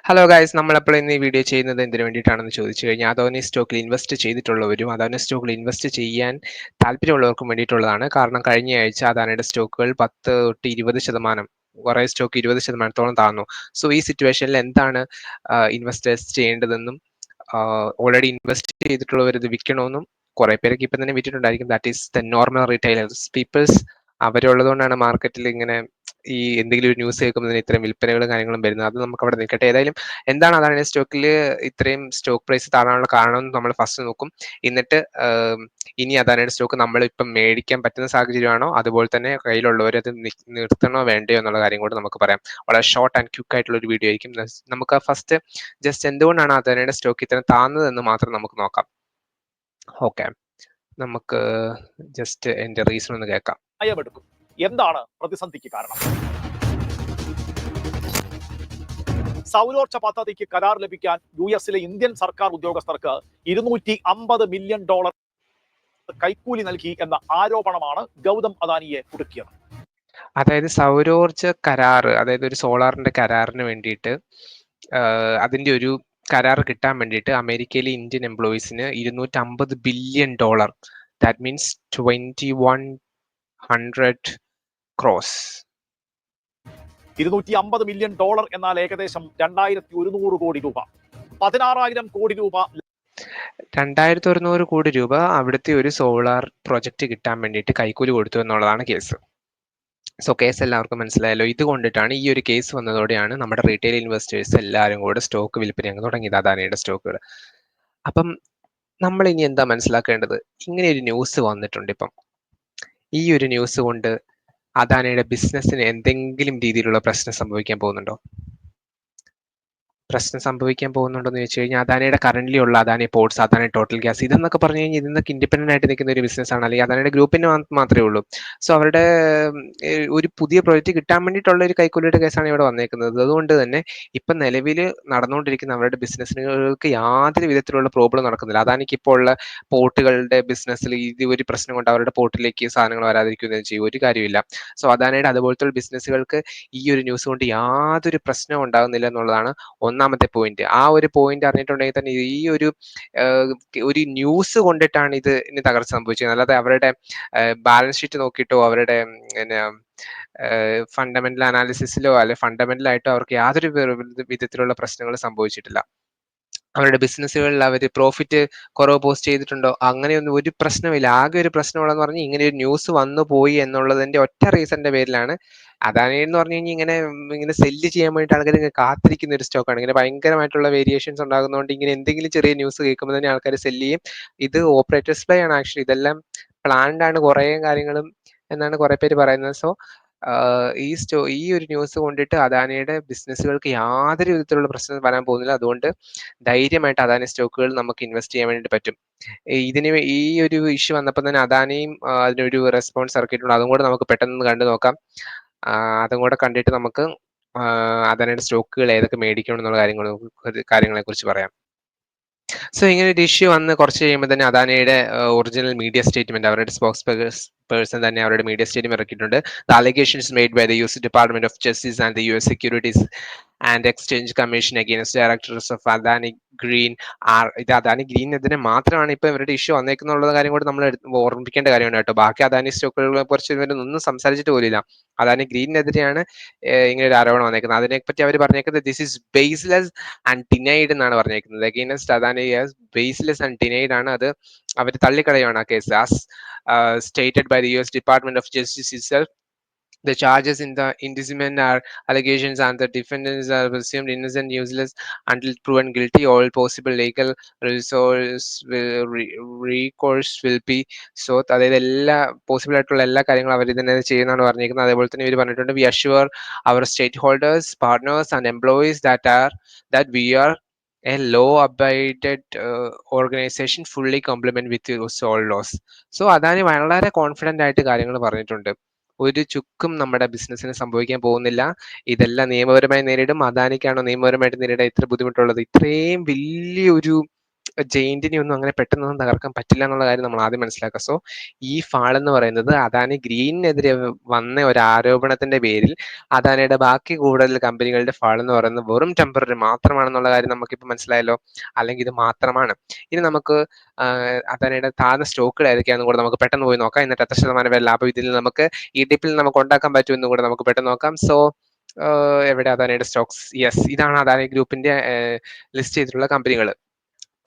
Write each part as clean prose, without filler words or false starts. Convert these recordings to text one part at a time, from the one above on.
Hello guys, നമ്മളപ്പോൾ ഇന്ന് ഈ വീഡിയോ ചെയ്യുന്നത് എന്തിനു വേണ്ടിയിട്ടാണെന്ന് ചോദിച്ചു കഴിഞ്ഞാൽ അദാനി സ്റ്റോക്കിൽ ഇൻവെസ്റ്റ് ചെയ്തിട്ടുള്ളവരും അദാനി സ്റ്റോക്കിൽ ഇൻവെസ്റ്റ് ചെയ്യാൻ താല്പര്യമുള്ളവർക്കും വേണ്ടിയിട്ടുള്ളതാണ്. കാരണം കഴിഞ്ഞ ആഴ്ച അദാനിയുടെ സ്റ്റോക്കുകൾ 10 തൊട്ട് 20% കുറേ സ്റ്റോക്ക് 20%-ഓളം താഴ്ന്നു. സോ ഈ സിറ്റുവേഷനിൽ എന്താണ് ഇൻവെസ്റ്റേഴ്സ് ചെയ്യേണ്ടതെന്നും ഓൾറെഡി ഇൻവെസ്റ്റ് ചെയ്തിട്ടുള്ളവർ ഇത് വിൽക്കണമെന്നും കുറെ പേരൊക്കെ ഇപ്പം തന്നെ വിറ്റിട്ടുണ്ടായിരിക്കും. That is the normal retailers peoples. അവരുള്ളതുകൊണ്ടാണ് മാർക്കറ്റിൽ ഇങ്ങനെ ഈ എന്തെങ്കിലും ഒരു ന്യൂസ് കേൾക്കുമ്പോൾ ഇത്തരം വിൽപ്പനകളും കാര്യങ്ങളും വരുന്നത്. അത് നമുക്ക് അവിടെ നിൽക്കട്ടെ. ഏതായാലും എന്താണ് അദാനി സ്റ്റോക്കിൽ ഇത്രയും സ്റ്റോക്ക് പ്രൈസ് താഴാനുള്ള കാരണം എന്ന് നമ്മൾ ഫസ്റ്റ് നോക്കും. എന്നിട്ട് ഇനി അദാനിയുടെ സ്റ്റോക്ക് നമ്മൾ ഇപ്പം മേടിക്കാൻ പറ്റുന്ന സാഹചര്യമാണോ, അതുപോലെ തന്നെ കയ്യിലുള്ളവർ അത് നിർത്തണോ വേണ്ടയോ എന്നുള്ള കാര്യം കൂടെ നമുക്ക് പറയാം. വളരെ ഷോർട്ട് ആൻഡ് ക്വിക്ക് ആയിട്ടുള്ള ഒരു വീഡിയോ ആയിരിക്കും. നമുക്ക് ഫസ്റ്റ് ജസ്റ്റ് എന്തുകൊണ്ടാണ് അദാനിയുടെ സ്റ്റോക്ക് ഇത്രയും താഴ്ന്നതെന്ന് മാത്രം നമുക്ക് നോക്കാം. ഓക്കെ, നമുക്ക് ജസ്റ്റ് എന്റെ റീസൺ ഒന്ന് കേൾക്കാം. നയമെടുക്കും. എന്താണ് പ്രതിസന്ധിക്ക് കാരണം? സൗരോർജ്ജ പദ്ധതിക്ക് കരാർ ലഭിക്കാൻ യുഎസിലെ ഇന്ത്യൻ സർക്കാർ ഉദ്യോഗസ്ഥർക്ക് $250 മില്യൺ കൈക്കൂലി നൽകി എന്ന ആരോപണമാണ് ഗൗതം അദാനിയെ കുടുക്കിയത്. അതായത് സൗരോർജ്ജ കരാറ്, അതായത് ഒരു സോളാറിന്റെ കരാറിന് വേണ്ടിയിട്ട് അതിന്റെ ഒരു കരാർ കിട്ടാൻ വേണ്ടിയിട്ട് അമേരിക്കയിലെ ഇന്ത്യൻ എംപ്ലോയീസിന് $250 billion, that means 2100 crores. $250 million എന്നാൽ ഏകദേശം 2100 കോടി രൂപ. 16,000 കോടി രൂപ. 2100 കോടി രൂപ അവിടുത്തെ ഒരു സോളാർ പ്രൊജക്ട് കിട്ടാൻ വേണ്ടിയിട്ട് കൈക്കൂലി കൊടുത്തു എന്നുള്ളതാണ് കേസ്. സോ കേസ് എല്ലാവർക്കും മനസ്സിലായല്ലോ. ഇതുകൊണ്ടിട്ടാണ് ഈ ഒരു കേസ് വന്നതോടെയാണ് നമ്മുടെ റീറ്റെയിൽ ഇൻവെസ്റ്റേഴ്സ് എല്ലാവരും കൂടെ സ്റ്റോക്ക് വിൽപ്പന അങ്ങ് തുടങ്ങിയത്, അദാനിയുടെ സ്റ്റോക്കുകൾ. അപ്പം നമ്മൾ ഇനി എന്താ മനസ്സിലാക്കേണ്ടത്? ഇങ്ങനെ ഒരു ന്യൂസ് വന്നിട്ടുണ്ട്. ഇപ്പം ഈ ഒരു ന്യൂസ് കൊണ്ട് അദാനിയുടെ ബിസിനസ്സിന് എന്തെങ്കിലും രീതിയിലുള്ള പ്രശ്നം സംഭവിക്കാൻ പോകുന്നുണ്ടോ? പ്രശ്നം സംഭവിക്കാൻ പോകുന്നുണ്ടോ എന്ന് ചോദിച്ചു കഴിഞ്ഞാൽ അദാനിയുടെ കറന്റ്ലി ഉള്ള Adani ports, Adani total gas, ഇതെന്നൊക്കെ പറഞ്ഞു കഴിഞ്ഞാൽ ഇതൊക്കെ ഇൻഡിപെൻഡന്റ് ആയിട്ട് നിൽക്കുന്ന ഒരു ബിസിനസ് ആണ്, അല്ലെങ്കിൽ അദാനിയുടെ ഗ്രൂപ്പിന് മാത്രമേ ഉള്ളൂ. സോ അവരുടെ ഒരു പുതിയ പ്രോജക്റ്റ് കിട്ടാൻ വേണ്ടിയിട്ടുള്ള ഒരു കൈക്കൂലിയുടെ കേസാണ് ഇവിടെ വന്നേക്കുന്നത്. അതുകൊണ്ട് തന്നെ ഇപ്പം നിലവിൽ നടന്നുകൊണ്ടിരിക്കുന്ന അവരുടെ ബിസിനസ്സുകൾക്ക് യാതൊരു വിധത്തിലുള്ള പ്രോബ്ലം നടക്കുന്നില്ല. അദാനിക്ക് ഇപ്പോൾ ഉള്ള പോർട്ടുകളുടെ ബിസിനസ്സിൽ ഇത് ഒരു പ്രശ്നം കൊണ്ട് അവരുടെ പോർട്ടിലേക്ക് സാധനങ്ങൾ വരാതിരിക്കുകയും ചെയ്യും, ഒരു കാര്യമില്ല. സോ അദാനിയുടെ അതുപോലത്തെ ബിസിനസ്സുകൾക്ക് ഈ ഒരു ന്യൂസ് കൊണ്ട് യാതൊരു പ്രശ്നവും ഉണ്ടാകുന്നില്ല എന്നുള്ളതാണ് ഒന്നാമത്തെ പോയിന്റ്. ആ ഒരു പോയിന്റ് അറിഞ്ഞിട്ടുണ്ടെങ്കിൽ തന്നെ ഈ ഒരു ന്യൂസ് കൊണ്ടിട്ടാണ് ഇത് ഇനി തകർച്ച സംഭവിച്ചത്, അല്ലാതെ അവരുടെ ബാലൻസ് ഷീറ്റ് നോക്കിയിട്ടോ അവരുടെ ഫണ്ടമെന്റൽ അനാലിസിസിലോ അല്ലെ ഫണ്ടമെന്റൽ ആയിട്ടോ അവർക്ക് യാതൊരു വിധത്തിലുള്ള പ്രശ്നങ്ങൾ സംഭവിച്ചിട്ടില്ല. അവരുടെ ബിസിനസ്സുകളിൽ അവർ പ്രോഫിറ്റ് കുറവ് പോസ്റ്റ് ചെയ്തിട്ടുണ്ടോ? അങ്ങനെയൊന്നും ഒരു പ്രശ്നമില്ല. ആകെ ഒരു പ്രശ്നമുള്ളതെന്ന് പറഞ്ഞാൽ ഇങ്ങനെ ഒരു ന്യൂസ് വന്നു പോയി എന്നുള്ളതിന്റെ ഒറ്റ റീസണിന്റെ പേരിലാണ്. അദാനി എന്ന് പറഞ്ഞു കഴിഞ്ഞാൽ ഇങ്ങനെ സെല്ല് ചെയ്യാൻ വേണ്ടിയിട്ട് ആൾക്കാർ കാത്തിരിക്കുന്ന ഒരു സ്റ്റോക്കാണ്. ഇങ്ങനെ ഭയങ്കരമായിട്ടുള്ള വേരിയേഷൻസ് ഉണ്ടാകുന്നതുകൊണ്ട് ഇങ്ങനെ എന്തെങ്കിലും ചെറിയ ന്യൂസ് കേൾക്കുമ്പോൾ തന്നെ ആൾക്കാർ സെല്ല് ചെയ്യും. ഇത് ഓപ്പറേറ്റേഴ്സ് പ്ലേ ആണ് ആക്ച്വലി. ഇതെല്ലാം പ്ലാൻഡ് ആണ് കുറേ കാര്യങ്ങളും എന്നാണ് കുറെ പേര് പറയുന്നത്. സോ ഈ ഒരു ന്യൂസ് കൊണ്ടിട്ട് അദാനിയുടെ ബിസിനസ്സുകൾക്ക് യാതൊരു വിധത്തിലുള്ള പ്രശ്നം വരാൻ പോകുന്നില്ല. അതുകൊണ്ട് ധൈര്യമായിട്ട് അദാനി സ്റ്റോക്കുകൾ നമുക്ക് ഇൻവെസ്റ്റ് ചെയ്യാൻ വേണ്ടിയിട്ട് പറ്റും. ഈ ഒരു ഇഷ്യൂ വന്നപ്പോൾ തന്നെ അദാനിയും അതിനൊരു റെസ്പോൺസ് ഇറക്കിയിട്ടുണ്ട്. അതും കൂടെ നമുക്ക് പെട്ടെന്ന് കണ്ടു നോക്കാം. അതും കൂടെ കണ്ടിട്ട് നമുക്ക് അദാനിയുടെ സ്റ്റോക്കുകൾ ഏതൊക്കെ മേടിക്കണം എന്നുള്ള കാര്യങ്ങളെ കുറിച്ച് പറയാം. സോ ഇങ്ങനെ ഒരു ഇഷ്യൂ വന്ന് കുറച്ച് കഴിയുമ്പോൾ തന്നെ അദാനിയുടെ ഒറിജിനൽ മീഡിയ സ്റ്റേറ്റ്മെന്റ്, അവരുടെ സ്പോക്സ് പേഴ്സൺ തന്നെ അവരുടെ മീഡിയ സ്റ്റേറ്റ്മെന്റ് ഇറക്കിയിട്ടുണ്ട്. The allegations made by the US Department of Justice and the US Securities and Exchange Commission against directors of Adani Green ഇത് അദാനി ഗ്രീനെതിരെ മാത്രമാണ് ഇപ്പൊ ഇവരുടെ ഇഷ്യൂ വന്നേക്കുന്നുള്ള കാര്യം കൂടെ നമ്മൾ ഓർമ്മിക്കേണ്ട കാര്യമാണ് കേട്ടോ. ബാക്കി അദാനി സ്റ്റോക്കുകളെ കുറിച്ച് ഇവരൊന്നും സംസാരിച്ചിട്ട് പോലില്ല. അദാനി ഗ്രീനെതിരെയാണ് ഇങ്ങനെ ഒരു ആരോപണം വന്നേക്കുന്നത്. അതിനെപ്പറ്റി അവർ പറഞ്ഞേക്കുന്നത് this is baseless and denied എന്നാണ് പറഞ്ഞേക്കുന്നത്. Against Adani baseless and denied ആണ്. അത് അവർ തള്ളിക്കളയാണ് ആ case. As stated by the US Department of Justice itself, the charges in the indictment are allegations and the defendants are presumed innocent, useless until proven guilty. All possible legal recourse will be sought. അതായത് എല്ലാ possible ആയിട്ടുള്ള എല്ലാ കാര്യങ്ങളും അവർ തന്നെ ചെയ്യുന്നതാണ് പറഞ്ഞിരിക്കുന്നത്. അതേപോലെ തന്നെ ഇവർ പറഞ്ഞിട്ടുണ്ട്, we assure our stakeholders, partners and employees that we are a law-abided organization fully complement with all laws. So Adani വളരെ കോൺഫിഡന്റ് ആയിട്ട് കാര്യങ്ങൾ പറഞ്ഞിട്ടുണ്ട്. ഒരു ചുക്കും നമ്മുടെ ബിസിനസ്സിന് സംഭവിക്കാൻ പോകുന്നില്ല. ഇതെല്ലാം നിയമപരമായി നേരിടും. അദാനിക്കാണോ നിയമപരമായിട്ട് നേരിടാൻ ഇത്ര ബുദ്ധിമുട്ടുള്ളത്? ഇത്രയും വലിയൊരു ജെയിന്റിനെ ഒന്നും അങ്ങനെ പെട്ടെന്നൊന്നും തകർക്കാൻ പറ്റില്ല എന്നുള്ള കാര്യം നമ്മൾ ആദ്യം മനസ്സിലാക്കുക. സോ ഈ ഫാൾ എന്ന് പറയുന്നത് അദാനി ഗ്രീനിനെതിരെ വന്ന ഒരു ആരോപണത്തിന്റെ പേരിൽ അദാനിയുടെ ബാക്കി കൂടുതൽ കമ്പനികളുടെ ഫാൾ എന്ന് പറയുന്നത് വെറും ടെമ്പററി മാത്രമാണെന്നുള്ള കാര്യം നമുക്കിപ്പോൾ മനസ്സിലായല്ലോ. അല്ലെങ്കിൽ ഇത് മാത്രമാണ്. ഇനി നമുക്ക് അദാനിയുടെ താഴ്ന്ന സ്റ്റോക്കുകൾ ഏതൊക്കെയാണെന്ന് കൂടെ നമുക്ക് പെട്ടെന്ന് പോയി നോക്കാം. എന്നിട്ട് എത്ര ശതമാനം വരെ ലാഭം ഇതിൽ നമുക്ക് ഈ ഡിപ്പിൽ നമുക്ക് ഉണ്ടാക്കാൻ പറ്റുമെന്നും കൂടെ നമുക്ക് പെട്ടെന്ന് നോക്കാം. സോ എവിടെ അദാനിയുടെ സ്റ്റോക്സ്? യെസ്, ഇതാണ് അദാനി ഗ്രൂപ്പിന്റെ ലിസ്റ്റ് ചെയ്തിട്ടുള്ള കമ്പനികൾ.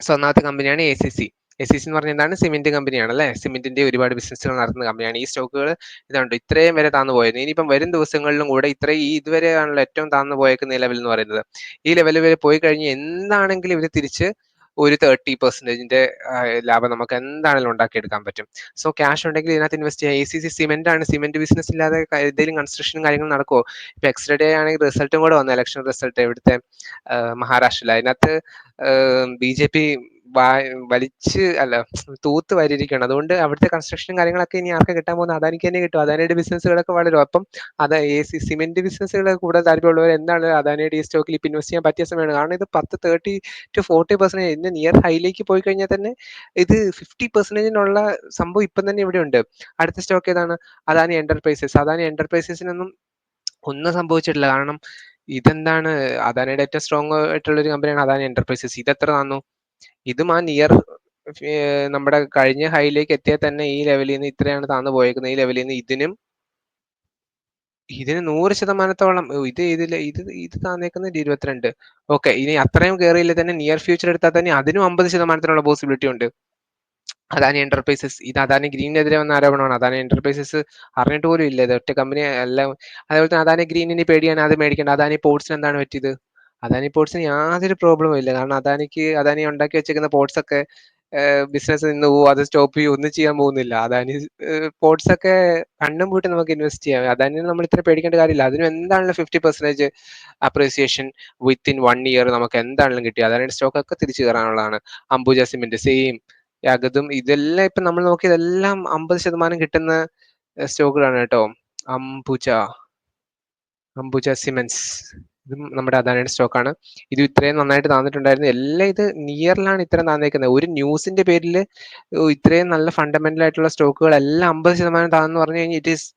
സോ ഒന്നാമത്തെ കമ്പനിയാണ് ACC. ACC എന്ന് പറഞ്ഞാൽ എന്താണ്? സിമെന്റ് കമ്പനിയാണ് അല്ലേ? സിമെന്റിന്റെ ഒരുപാട് ബിസിനസ്സുകൾ നടത്തുന്ന കമ്പനിയാണ്. ഈ സ്റ്റോക്കുകൾ ഇതുണ്ട് ഇത്രയും വരെ താന്നു പോയത്. ഇനിയിപ്പം വരും ദിവസങ്ങളിലും കൂടെ ഇത്രയും ഇതുവരെയാണല്ലോ ഏറ്റവും താന്നു പോയേക്കുന്ന ലെവൽ എന്ന് പറയുന്നത്. ഈ ലെവൽ വരെ പോയി കഴിഞ്ഞ് എന്താണെങ്കിലും ഇവർ തിരിച്ച് ഒരു 30% ലാഭം നമുക്ക് എന്താണെങ്കിലും ഉണ്ടാക്കിയെടുക്കാൻ പറ്റും. സോ ക്യാഷ് ഉണ്ടെങ്കിൽ ഇതിനകത്ത് ഇൻവെസ്റ്റ് ചെയ്യാം. ACC സിമെന്റ് ആണ്. സിമെന്റ് ബിസിനസ് ഇല്ലാതെ എന്തെങ്കിലും കൺസ്ട്രക്ഷനും കാര്യങ്ങളും നടക്കുമോ? ഇപ്പൊ എക്സ്ട്രാ ആണെങ്കിൽ റിസൾട്ടും കൂടെ വന്നു, ഇലക്ഷൻ റിസൾട്ട് ഇവിടുത്തെ മഹാരാഷ്ട്രയിൽ. അതിനകത്ത് BJP തൂത്ത് വാരിയിരിക്കുകയാണ്. അതുകൊണ്ട് അവിടുത്തെ കൺസ്ട്രക്ഷനും കാര്യങ്ങളൊക്കെ ഇനി ആർക്ക് കിട്ടാൻ പോകുന്നത്? അദാനിക്ക് തന്നെ കിട്ടും. അദാനിയുടെ ബിസിനസ്സുകളൊക്കെ വളരും. അപ്പം അത് സിമെന്റ് ബിസിനസ്സുകൾ കൂടുതൽ താല്പര്യമുള്ളവർ എന്താണ് അദാനിയുടെ ഈ സ്റ്റോക്കിൽ ഇപ്പം ഇൻവെസ്റ്റ് ചെയ്യാൻ പറ്റിയ സമയമാണ്. കാരണം ഇത് 30 to 40% ഇന്ന് നിയർ ഹൈയിലേക്ക് പോയി കഴിഞ്ഞാൽ തന്നെ ഇത് 50%-നുള്ള സംഭവം ഇപ്പം തന്നെ ഇവിടെ ഉണ്ട്. അടുത്ത സ്റ്റോക്ക് ഏതാണ്? അദാനി എന്റർപ്രൈസസ്. അദാനി എന്റർപ്രൈസസിനൊന്നും ഒന്നും സംഭവിച്ചിട്ടില്ല. കാരണം ഇതെന്താണ്, അദാനിയുടെ ഏറ്റവും സ്ട്രോങ് ആയിട്ടുള്ള ഒരു കമ്പനിയാണ് അദാനി എന്റർപ്രൈസസ്. ഇതെത്ര താന്നു? ഇതും ആ നിയർ നമ്മുടെ കഴിഞ്ഞ ഹൈയിലേക്ക് എത്തിയാൽ തന്നെ ഈ ലെവലിൽ നിന്ന് ഇത്രയാണ് താന്നു പോയേക്കുന്നത്. ഈ ലെവലിൽ നിന്ന് ഇതിന് 100%-ഓളം ഇത് താന്നേക്കുന്നത് 22. ഓക്കെ, ഇനി അത്രയും കയറിയില്ല തന്നെ നിയർ ഫ്യൂച്ചർ എടുത്താൽ തന്നെ അതിനും 50%-ഓളം പോസിബിലിറ്റി ഉണ്ട്. അദാനി എന്റർപ്രൈസസ്, ഇത് അദാനി ഗ്രീനെതിരെ വന്ന ആരോപണമാണ്. അദാനി എന്റർപ്രൈസസ് അറിഞ്ഞിട്ട് പോലും ഇല്ല, ഇത് ഒറ്റ കമ്പനി എല്ലാം. അതേപോലെ തന്നെ അദാനി ഗ്രീനിന് പേടിയാണ്, അത് മേടിക്കേണ്ട. അദാനി പോർട്സിന് എന്താണ് പറ്റിയത്? അദാനി പോർട്സിന് യാതൊരു പ്രോബ്ലവും ഇല്ല. കാരണം അദാനി ഉണ്ടാക്കി വെച്ചേക്കുന്ന പോർട്സ് ഒക്കെ ബിസിനസ് നിന്ന് പോകും, അത് സ്റ്റോപ്പ് ചെയ്യും, ഒന്നും ചെയ്യാൻ പോകുന്നില്ല. അദാനി പോർട്സ് ഒക്കെ കണ്ണും പൂട്ടി നമുക്ക് ഇൻവെസ്റ്റ് ചെയ്യാം. അദാനി നമ്മൾ ഇത്ര പേടിക്കേണ്ട കാര്യമില്ല. അതിനും എന്താണല്ലോ 50% അപ്രീസിയേഷൻ വിത്തിൻ 1 year നമുക്ക് എന്താണെങ്കിലും കിട്ടി. അദാനിയുടെ സ്റ്റോക്ക് ഒക്കെ തിരിച്ചു കയറാനുള്ളതാണ്. അംബുജ സിമെന്റ് സെയിം, യഗതും ഇതെല്ലാം ഇപ്പൊ നമ്മൾ നോക്കിയതെല്ലാം 50% കിട്ടുന്ന സ്റ്റോക്കുകളാണ് കേട്ടോ. അംബുജ സിമെന്റ്സ്, ഇതും നമ്മുടെ അദാനിയുടെ സ്റ്റോക്കാണ്. ഇത് ഇത്രയും നന്നായിട്ട് താന്നിട്ടുണ്ടായിരുന്നു. എല്ലാം ഇത് നിയറിലാണ് ഇത്രയും താന്നേക്കുന്നത്. ഒരു ന്യൂസിന്റെ പേരിൽ ഇത്രയും നല്ല ഫണ്ടമെന്റൽ ആയിട്ടുള്ള സ്റ്റോക്കുകൾ എല്ലാം 50% താന്നു പറഞ്ഞു കഴിഞ്ഞാൽ ഇറ്റ് ഈസ്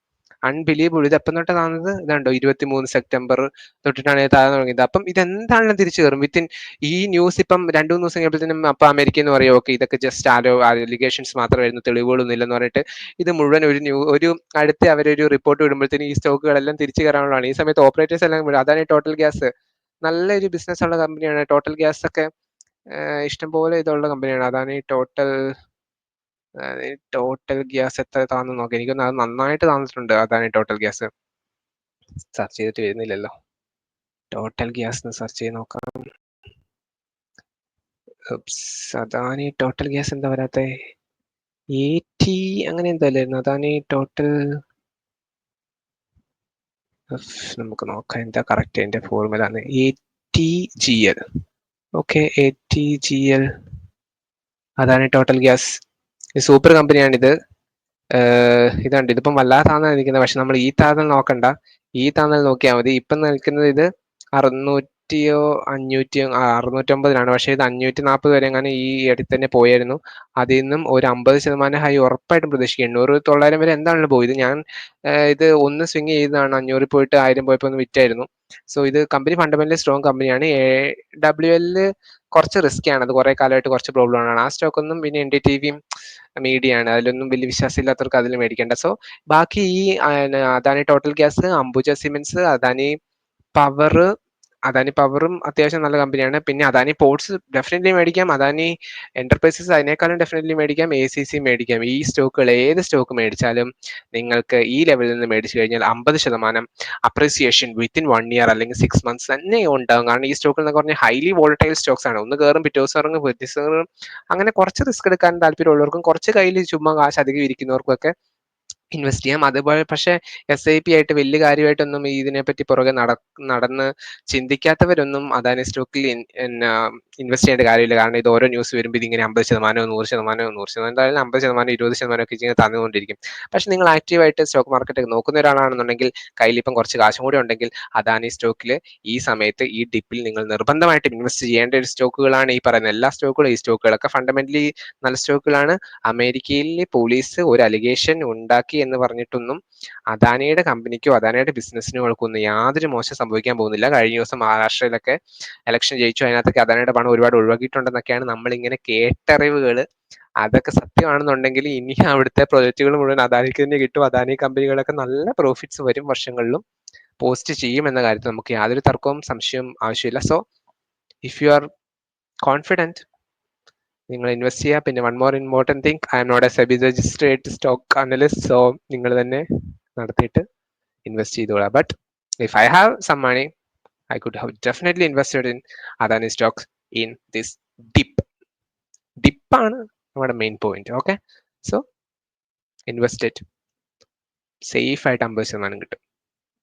അൺബിലീവബിൾ. ഇത് എപ്പം തൊട്ട് താന്നത്? ഇതുണ്ടോ 23 സെപ്റ്റംബർ തൊട്ടിട്ടാണ് ഇത് താഴ്ന്നു തുടങ്ങിയത്. അപ്പം ഇതെന്താണെങ്കിലും തിരിച്ചു കയറും വിത്തിൻ. ഈ ന്യൂസ് ഇപ്പം 2-3 ദിവസം കഴിയുമ്പോഴത്തേനും അപ്പൊ അമേരിക്ക എന്ന് പറയും ഓക്കെ ഇതൊക്കെ ജസ്റ്റ് അലിഗേഷൻസ് മാത്രമായിരുന്നു, തെളിവുകളൊന്നും ഇല്ലെന്ന് പറഞ്ഞിട്ട് ഇത് മുഴുവൻ ഒരു അടുത്ത അവരൊരു റിപ്പോർട്ട് വിടുമ്പോഴത്തേനും ഈ സ്റ്റോക്കുകളെല്ലാം തിരിച്ചു കയറാനുള്ളതാണ്. ഈ സമയത്ത് ഓപ്പറേറ്റേഴ്സ് എല്ലാം വിടും. അതാണ് ടോട്ടൽ ഗ്യാസ്, നല്ലൊരു ബിസിനസ് ഉള്ള കമ്പനിയാണ്. ടോട്ടൽ ഗ്യാസ് ഒക്കെ ഇഷ്ടംപോലെ ഇതുള്ള കമ്പനിയാണ്. ടോട്ടൽ ഗ്യാസ് എത്ര താന്നു നോക്കാം. എനിക്കൊന്ന് അത് നന്നായിട്ട് താന്നിട്ടുണ്ട്. അതാണ് ടോട്ടൽ ഗ്യാസ്. സെർച്ച് ചെയ്തിട്ട് വരുന്നില്ലല്ലോ. ടോട്ടൽ ഗ്യാസ് സെർച്ച് ചെയ്ത് നോക്കാം. അദാനി ടോട്ടൽ ഗ്യാസ് എന്താ വരാത്തെ? 80 അങ്ങനെ എന്തോ അല്ലായിരുന്നു അദാനി ടോട്ടൽ. നമുക്ക് നോക്കാം എന്താ കറക്റ്റ് അതിന്റെ formula. 80GL. Okay, 80GL Adani total gas. Super കമ്പനിയാണിത്. ഇതുണ്ട്, ഇതിപ്പം വല്ലാതെ താന്നാണ് നിൽക്കുന്നത്. പക്ഷെ നമ്മൾ ഈ താന്നൽ നോക്കണ്ട, ഈ താന്നൽ നോക്കിയാൽ മതി. ഇപ്പം നിൽക്കുന്നത് ഇത് 600-യോ 500-യോ 650-ലാണ്. പക്ഷേ ഇത് 540 വരെ അങ്ങനെ ഈ അടുത്ത് തന്നെ പോയായിരുന്നു. അതിൽ നിന്നും ഒരു 50% ഹൈ ഉറപ്പായിട്ടും പ്രതീക്ഷിക്കും. 800-900 വരെ എന്താണല്ലോ പോയി. ഇത് ഞാൻ ഇത് ഒന്ന് സ്വിങ് ചെയ്തതാണ്. 500 പോയിട്ട് 1000 പോയപ്പോൾ ഒന്ന് വിറ്റായിരുന്നു. സോ ഇത് കമ്പനി ഫണ്ടമെന്റലി സ്ട്രോങ് കമ്പനിയാണ്. AWL കുറച്ച് റിസ്ക് ആണ്, അത് കുറെ കാലമായിട്ട് കുറച്ച് പ്രോബ്ലം ആണ്. ആ സ്റ്റോക്ക് ഒന്നും പിന്നെ NDTVയും മീഡിയ ആണ്, അതിലൊന്നും വലിയ വിശ്വാസം ഇല്ലാത്തവർക്ക് അതിൽ മേടിക്കേണ്ട. സോ ബാക്കി ഈ Adani total gas, Ambuja cements, Adani പവറും അത്യാവശ്യം നല്ല കമ്പനിയാണ്. പിന്നെ അദാനി പോർട്സ് ഡെഫിനറ്റ്ലി മേടിക്കാം. അദാനി എന്റർപ്രൈസസ് അതിനേക്കാളും ഡെഫിനറ്റ്ലി മേടിക്കാം. ACC മേടിക്കാം. ഈ സ്റ്റോക്കുകൾ ഏത് സ്റ്റോക്ക് മേടിച്ചാലും നിങ്ങൾക്ക് ഈ ലെവലിൽ നിന്ന് മേടിച്ചു കഴിഞ്ഞാൽ 50% അപ്രീസിയേഷൻ വിത്തിൻ 1 year അല്ലെങ്കിൽ 6 months തന്നെ ഉണ്ടാകും. കാരണം ഈ സ്റ്റോക്കിൽ എന്നൊക്കെ പറഞ്ഞാൽ ഹൈലി വോളറ്റൈൽ സ്റ്റോക്സ് ആണ്. ഒന്ന് കയറും പിറ്റേ ദിവസം ഇറങ്ങും, അങ്ങനെ കുറച്ച് റിസ്ക് എടുക്കാൻ താല്പര്യമുള്ളവർക്കും കുറച്ച് കയ്യിൽ ചുമ്മാ കാശ് അധികം ഇരിക്കുന്നവർക്കും ഒക്കെ ഇൻവെസ്റ്റ് ചെയ്യാം. അതുപോലെ പക്ഷേ SIP ആയിട്ട് വലിയ കാര്യമായിട്ടൊന്നും ഇതിനെപ്പറ്റി പുറകെ നടന്ന് ചിന്തിക്കാത്തവരൊന്നും അദാനി സ്റ്റോക്കിൽ ഇൻവെസ്റ്റ് ചെയ്യേണ്ട കാര്യമില്ല. കാരണം ഇത് ഓരോ ന്യൂസ് വരുമ്പോൾ ഇതിങ്ങനെ 50%, 100%, 100%, എന്തായാലും 50%, 20% ഒക്കെ ഇങ്ങനെ തന്നുകൊണ്ടിരിക്കും. പക്ഷെ നിങ്ങൾ ആക്റ്റീവായിട്ട് സ്റ്റോക്ക് മാർക്കറ്റ് നോക്കുന്ന ഒരാളാണെന്നുണ്ടെങ്കിൽ കയ്യിലിപ്പം കുറച്ച് കാശും കൂടി ഉണ്ടെങ്കിൽ അദാനി സ്റ്റോക്കിൽ ഈ സമയത്ത് ഈ ഡിപ്പിൽ നിങ്ങൾ നിർബന്ധമായിട്ടും ഇൻവെസ്റ്റ് ചെയ്യേണ്ട ഒരു സ്റ്റോക്കുകളാണ് ഈ പറയുന്ന എല്ലാ സ്റ്റോക്കുകളും. ഈ സ്റ്റോക്കുകളൊക്കെ ഫണ്ടമെന്റലി നല്ല സ്റ്റോക്കുകളാണ്. അമേരിക്കയിലെ പോലീസ് ഒരു അലിഗേഷൻ ഉണ്ടാക്കി എന്ന് പറഞ്ഞിട്ടൊന്നും അദാനിയുടെ കമ്പനിക്കോ അദാനിയുടെ ബിസിനസ്സിനുകൾക്കൊന്നും യാതൊരു മോശം സംഭവിക്കാൻ പോകുന്നില്ല. കഴിഞ്ഞ ദിവസം മഹാരാഷ്ട്രയിലൊക്കെ ഇലക്ഷൻ ജയിച്ചു, അതിനകത്തൊക്കെ അദാനിയുടെ പണം ഒരുപാട് ഒഴിവാക്കിയിട്ടുണ്ടെന്നൊക്കെയാണ് നമ്മളിങ്ങനെ കേട്ടറിവുകൾ. അതൊക്കെ സത്യമാണെന്നുണ്ടെങ്കിൽ ഇനി അവിടുത്തെ പ്രൊജക്റ്റുകൾ മുഴുവൻ അദാനിക്ക് തന്നെ കിട്ടും. അദാനി കമ്പനികളൊക്കെ നല്ല പ്രോഫിറ്റ്സ് വരും വർഷങ്ങളിലും പോസ്റ്റ് ചെയ്യും എന്ന കാര്യത്തിൽ നമുക്ക് യാതൊരു തർക്കവും സംശയവും ആവശ്യമില്ല. So if you are confident, നിങ്ങൾ ഇൻവെസ്റ്റ് ചെയ്യുക. പിന്നെ one more important thing, I'm not a SEBI registered stock analyst. So നിങ്ങൾ തന്നെ നടത്തിയിട്ട് ഇൻവെസ്റ്റ് ചെയ്തോളാം. But if I have some money, I could have definitely invested in Adani stocks in this dip. Dip ആണ് നമ്മുടെ main point. Okay, so invested safe ആയിട്ട് 50% കിട്ടും.